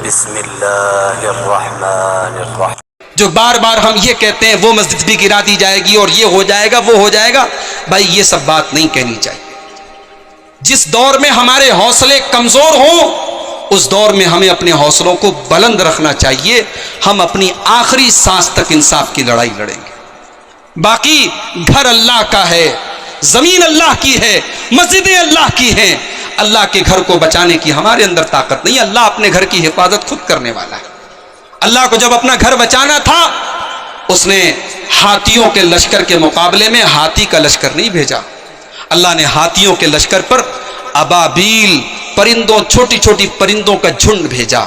بسم اللہ الرحمن الرحیم. جو بار بار ہم یہ کہتے ہیں وہ مسجد بھی گرا دی جائے گی اور یہ ہو جائے گا وہ ہو جائے گا، بھائی یہ سب بات نہیں کہنی چاہیے. جس دور میں ہمارے حوصلے کمزور ہوں اس دور میں ہمیں اپنے حوصلوں کو بلند رکھنا چاہیے. ہم اپنی آخری سانس تک انصاف کی لڑائی لڑیں گے. باقی گھر اللہ کا ہے، زمین اللہ کی ہے، مسجدیں اللہ کی ہیں. اللہ کے گھر کو بچانے کی ہمارے اندر طاقت نہیں. اللہ اپنے گھر کی حفاظت خود کرنے والا ہے. اللہ کو جب اپنا گھر بچانا تھا اس نے ہاتھیوں کے لشکر کے مقابلے میں ہاتھی کا لشکر نہیں بھیجا. اللہ نے ہاتھیوں کے لشکر پر ابابیل پرندوں، چھوٹی چھوٹی پرندوں کا جھنڈ بھیجا،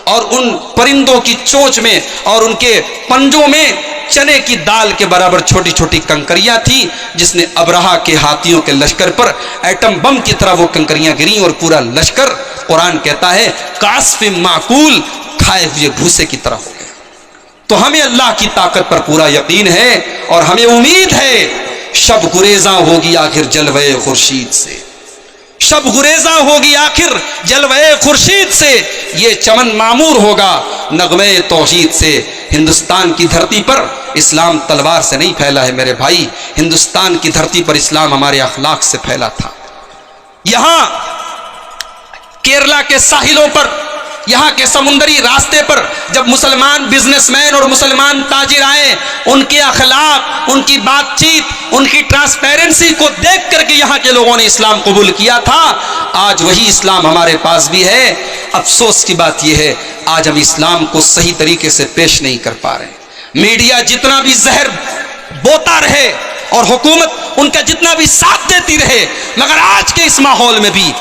اور ان پرندوں کی چونچ میں اور ان کے پنجوں میں چنے کی دال کے برابر چھوٹی چھوٹی کنکریاں تھیں، جس نے ابرہا کے ہاتھیوں کے لشکر پر ایٹم بم کی طرح وہ کنکریاں گریں اور پورا لشکر قرآن کہتا ہے کعصف معقول، کھائے ہوئے بھوسے کی طرح ہو گیا. تو ہمیں اللہ کی طاقت پر پورا یقین ہے اور ہمیں امید ہے شب گریزاں ہوگی آخر جلوے خورشید سے. شب گریزاں ہوگی آخر جلوے خورشید سے. یہ چمن معمور ہوگا نغمے توحید سے. ہندوستان کی دھرتی پر اسلام تلوار سے نہیں پھیلا ہے میرے بھائی. ہندوستان کی دھرتی پر اسلام ہمارے اخلاق سے پھیلا تھا. یہاں کیرلا کے ساحلوں پر، یہاں کے سمندری راستے پر جب مسلمان بزنس مین اور مسلمان تاجر آئے، ان کے اخلاق، ان کی بات چیت، ان کی ٹرانسپیرنسی کو دیکھ کر کے یہاں کے لوگوں نے اسلام قبول کیا تھا. آج وہی اسلام ہمارے پاس بھی ہے. افسوس کی بات یہ ہے آج ہم اسلام کو صحیح طریقے سے پیش نہیں کر پا رہے. میڈیا جتنا بھی زہر بوتا رہے اور حکومت ان کا جتنا بھی ساتھ دیتی رہے، مگر آج کے اس ماحول میں بھی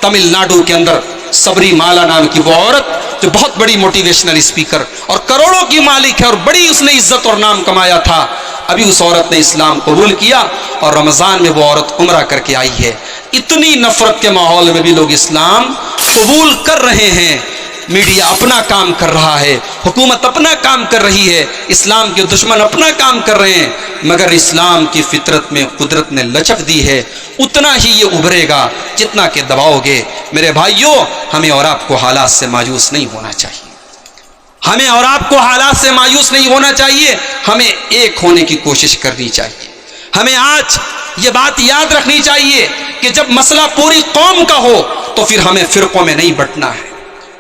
تمل ناڈو کے اندر سبری مالا نام کی وہ عورت جو بہت بڑی موٹیویشنل اسپیکر اور کروڑوں کی مالک ہے اور بڑی اس نے عزت اور نام کمایا تھا، ابھی اس عورت نے اسلام قبول کیا اور رمضان میں وہ عورت عمرہ کر کے آئی ہے. اتنی نفرت کے ماحول میں بھی لوگ اسلام قبول کر رہے ہیں. میڈیا اپنا کام کر رہا ہے، حکومت اپنا کام کر رہی ہے، اسلام کے دشمن اپنا کام کر رہے ہیں، مگر اسلام کی فطرت میں قدرت نے لچک دی ہے. اتنا ہی یہ ابھرے گا جتنا کہ دباؤ گے. میرے بھائیوں، ہمیں اور آپ کو حالات سے مایوس نہیں ہونا چاہیے. ہمیں اور آپ کو حالات سے مایوس نہیں ہونا چاہیے. ہمیں ایک ہونے کی کوشش کرنی چاہیے. ہمیں آج یہ بات یاد رکھنی چاہیے کہ جب مسئلہ پوری قوم کا ہو تو پھر ہمیں فرقوں میں نہیں بٹنا ہے.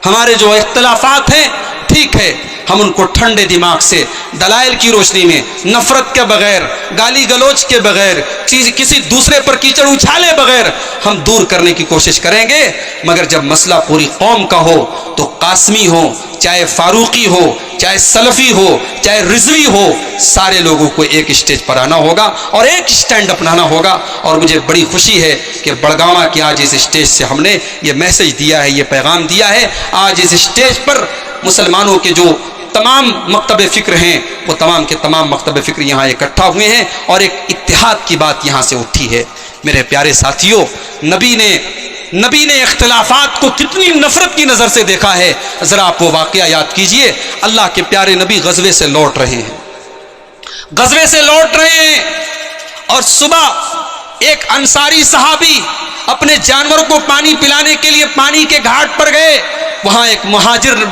ہمارے جو اختلافات ہیں ٹھیک ہے، ہم ان کو ٹھنڈے دماغ سے دلائل کی روشنی میں، نفرت کے بغیر، گالی گلوچ کے بغیر، کسی دوسرے پر کیچڑ اچھالے بغیر ہم دور کرنے کی کوشش کریں گے. مگر جب مسئلہ پوری قوم کا ہو تو قاسمی ہو، چاہے فاروقی ہو، چاہے سلفی ہو، چاہے رضوی ہو، سارے لوگوں کو ایک اسٹیج پر آنا ہوگا اور ایک سٹینڈ اپنانا ہوگا. اور مجھے بڑی خوشی ہے کہ بڑگاواں کی آج اس اسٹیج سے ہم نے یہ میسج دیا ہے، یہ پیغام دیا ہے. آج اس اسٹیج پر مسلمانوں کے جو تمام مکتب فکر ہیں وہ تمام کے تمام مکتب فکر یہاں اکٹھا ہوئے ہیں اور ایک اتحاد کی بات یہاں سے اٹھی ہے. میرے پیارے ساتھیوں، نبی نے اختلافات کو کتنی نفرت کی نظر سے دیکھا ہے. ذرا آپ وہ واقعہ یاد کیجئے. اللہ کے پیارے نبی غزوے سے لوٹ رہے ہیں اور صبح ایک انصاری صحابی اپنے جانوروں کو پانی پلانے کے لیے پانی کے گھاٹ پر گئے. وہاں ایک مہاجر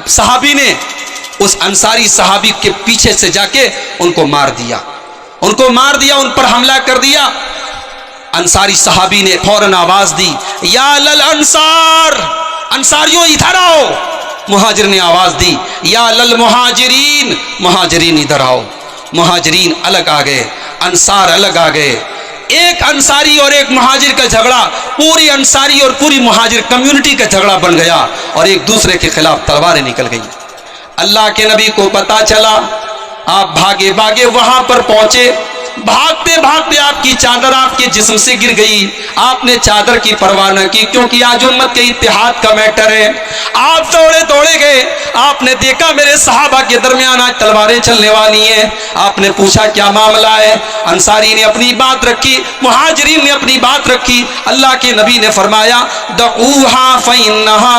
صحابی نے اس انصاری صحابی کے پیچھے سے جا کے ان کو مار دیا، ان پر حملہ کر دیا. انصاری صحابی نے فوراً آواز دی، یا لل انصار، انصاریوں ادھر آؤ. مہاجر نے آواز دی، یا لل مہاجرین، مہاجرین ادھر آؤ. مہاجرین الگ آ گئے، انصار الگ آ گئے. ایک انصاری اور ایک مہاجر کا جھگڑا پوری انصاری اور پوری مہاجر کمیونٹی کا جھگڑا بن گیا اور ایک دوسرے کے خلاف تلواریں نکل گئی. اللہ کے نبی کو پتا چلا، آپ بھاگے وہاں پر پہنچے. بھاگتے آپ کی چادر آپ کے جسم سے گر گئی. آپ نے چادر کی پرواہ نہ کی کیونکہ آج امت کے اتحاد کا میٹر ہے. آپ دوڑے گئے. آپ نے دیکھا میرے صحابہ کے درمیان آج تلواریں چلنے والی ہیں. آپ نے پوچھا کیا معاملہ ہے. انصاری نے اپنی بات رکھی، مہاجرین نے اپنی بات رکھی. اللہ کے نبی نے فرمایا دعوها فإنها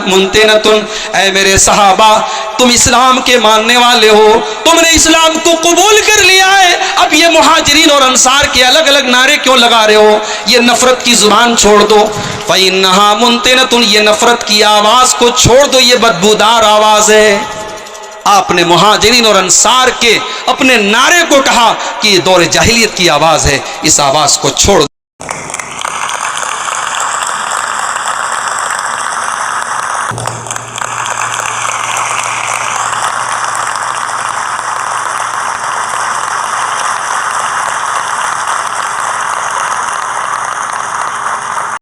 منتنة، اے میرے صحابہ تم اسلام کے ماننے والے ہو, تم نے اسلام کو قبول کر لیا ہے, اب یہ مہاجرین اور انصار کے الگ الگ نعرے کیوں لگا رہے ہو؟ یہ نفرت کی زبان چھوڑ دو. فَإِنَّهَا مُنْتِنَةٌ, یہ نفرت کی آواز کو چھوڑ دو, یہ بدبودار آواز ہے. آپ نے مہاجرین اور انصار کے اپنے نعرے کو کہا کہ یہ دور جاہلیت کی آواز ہے, اس آواز کو چھوڑ دو.